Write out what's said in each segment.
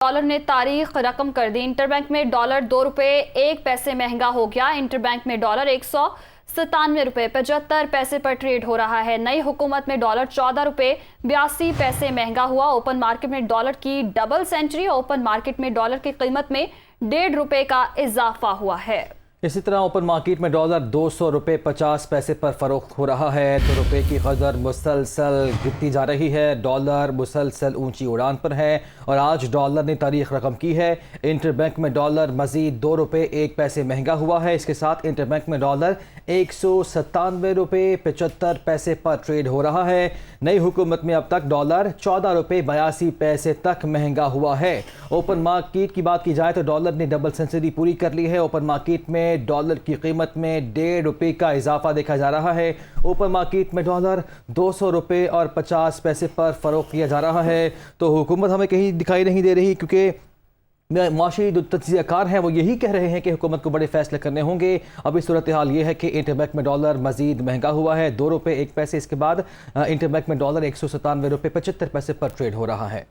Dollar ने तारीख रकम कर दी। इंटरबैंक में डॉलर 2 रुपए 1 पैसे महंगा हो गया। इंटरबैंक में डॉलर 197 रुपए 75 पैसे पर ट्रेड हो रहा है। नई हुकूमत में डॉलर 14 रुपए 82 पैसे महंगा हुआ। ओपन मार्केट में डॉलर की डबल सेंचुरी। ओपन मार्केट में डॉलर की कीमत में 1.5 रुपए का इजाफा हुआ है। इसी तरह ओपन मार्केट में डॉलर 200 रुपये 50 पैसे पर फरोख्त हो रहा है। तो रुपये की कदर मुसलसल गिरती जा रही है। डॉलर मुसलसल ऊंची उड़ान पर है और आज डॉलर ने तारीख रकम की है। इंटरबैंक में डॉलर मजीद 2 रुपये 1 पैसे महंगा हुआ है। इसके साथ इंटरबैंक में डॉलर 197 रुपये 75 पैसे पर ट्रेड हो रहा है। नई हुकूमत में अब तक डॉलर 14 रुपये 82 पैसे तक महंगा हुआ है। ओपन मार्केट की बात की जाए तो डॉलर ने डबल सेंचुरी पूरी कर ली है। ओपन मार्केट में डॉलर की कीमत में 1.5 रुपये का इजाफा देखा जा रहा है। ओपन मार्केट में डॉलर 200 रुपये और 50 पैसे पर फरोख्त किया जा रहा है। तो हुकूमत हमें कहीं दिखाई नहीं दे रही, क्योंकि माशी जो तज्ज़ियाकार हैं वो यही कह रहे हैं कि हुकूमत को बड़े फैसले करने होंगे। अभी सूरत हाल ये है कि इंटरबैंक में डॉलर मजीद महंगा हुआ है, 2 रुपये 1 पैसे। इसके बाद इंटरबैंक में डॉलर 197 रुपये 75 पैसे पर ट्रेड हो रहा है।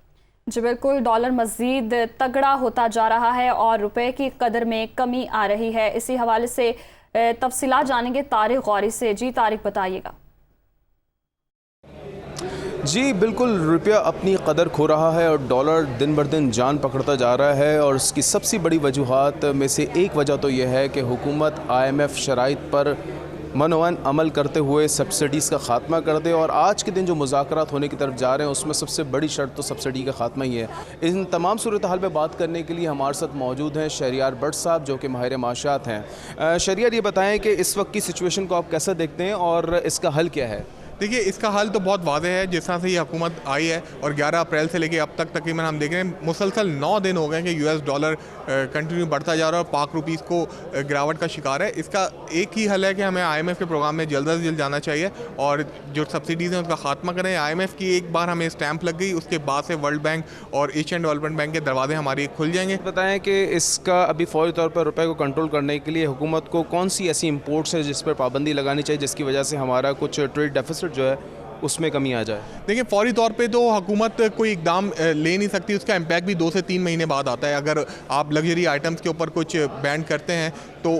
जी बिल्कुल, डॉलर मजीद तगड़ा होता जा रहा है और रुपए की कदर में कमी आ रही है। इसी हवाले से तफसीलात जानेंगे तारिक गौरी से। जी तारिक, बताइएगा। जी बिल्कुल, रुपया अपनी कदर खो रहा है और डॉलर दिन बर दिन जान पकड़ता जा रहा है। और उसकी सबसे बड़ी वजूहात में से एक वजह तो यह है कि हुकूमत IMF शराइत पर मनोवन अमल करते हुए सब्सिडीज़ का ख़ात्मा कर दे। और आज के दिन जो मुज़ाकरात होने की तरफ जा रहे हैं उसमें सबसे बड़ी शर्त तो सब्सिडी का ख़ात्मा ही है। इन तमाम सूरत हाल में बात करने के लिए हमारे साथ मौजूद हैं शहरियार भट्ट साहब, जो कि माहिर माशात हैं। शहरियार, ये बताएं कि इस वक्त की सिचुएशन को आप कैसा देखते हैं और इसका हल क्या है? देखिए, इसका हल तो बहुत वाज़ेह है। जिस तरह से ये हुकूमत आई है और 11 अप्रैल से लेकर अब तक तकरीबन हम देख रहे हैं मुसलसल 9 दिन हो गए कि US डॉलर कंटिन्यू बढ़ता जा रहा है और पाक रुपीज़ को गिरावट का शिकार है। इसका एक ही हल है कि हमें IMF के प्रोग्राम में जल्द से जल्द जाना चाहिए और जो सब्सिडीज़ हैं उसका खात्मा करें। IMF की एक बार हमें स्टैंप लग गई, उसके बाद से वर्ल्ड बैंक और एशियन डेवलपमेंट बैंक के दरवाजे हमारे खुल जाएंगे। बताएं कि इसका अभी फौरी तौर पर रुपए को कंट्रोल करने के लिए हुकूमत को कौन सी ऐसी इंपोर्ट्स है जिस पर पाबंदी लगानी चाहिए, जिसकी वजह से हमारा कुछ ट्रेड डेफिसिट जो है उसमें कमी आ जाए? देखिए, फौरी तौर पे तो हुकूमत कोई इकदाम ले नहीं सकती। उसका इम्पैक्ट भी 2 से 3 महीने बाद आता है। अगर आप लग्जरी आइटम्स के ऊपर कुछ बैन करते हैं तो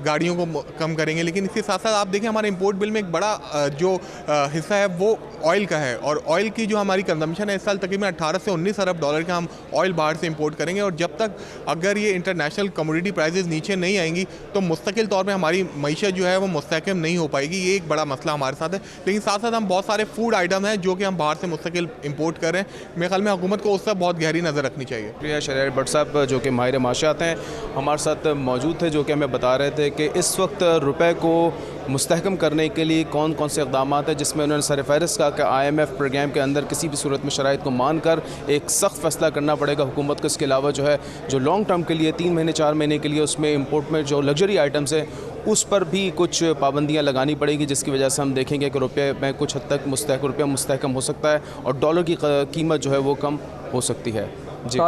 गाड़ियों को कम करेंगे, लेकिन इसके साथ साथ आप देखें हमारे इंपोर्ट बिल में एक बड़ा जो हिस्सा है वो ऑयल का है। और ऑयल की जो हमारी कंजम्पशन है इस साल तकरीबन 18 से 19 अरब डॉलर का हम ऑयल बाहर से इंपोर्ट करेंगे। और जब तक अगर ये इंटरनेशनल कमोडिटी प्राइसेस नीचे नहीं आएंगी तो मुस्तकिल तौर पर हमारी मईशत जो है वो मुस्तहकम नहीं हो पाएगी। ये एक बड़ा मसला हमारे साथ है। लेकिन साथ साथ हम बहुत सारे फूड आइटम हैं जो कि हम बाहर से मुस्तकिल इंपोर्ट कर रहे हैं। मेरे ख्याल में हुकूमत को उस पर बहुत गहरी नज़र रखनी चाहिए। प्रिया शहरियार भट्ट साहब, जो कि माहिर माशात हैं, हमारे साथ मौजूद थे, जो कि हमें बता रहे थे कि इस वक्त रुपए को मुस्तहकम करने के लिए कौन कौन से इक़दाम हैं, जिसमें उन्होंने सरफ़हरिस्त कहा कि IMF प्रोग्राम के अंदर किसी भी सूरत में शराइत को मानकर एक सख्त फैसला करना पड़ेगा हुकूमत को। इसके अलावा जो है जो लॉन्ग टर्म के लिए 3 महीने 4 महीने के लिए उसमें इंपोर्ट में जो लग्जरी आइटम्स हैं उस पर भी कुछ पाबंदियां लगानी पड़ेगी, जिसकी वजह से हम देखेंगे कि रुपये में कुछ हद तक रुपया मुस्तहकम हो सकता है और डॉलर की कीमत जो है वो कम हो सकती है। जी।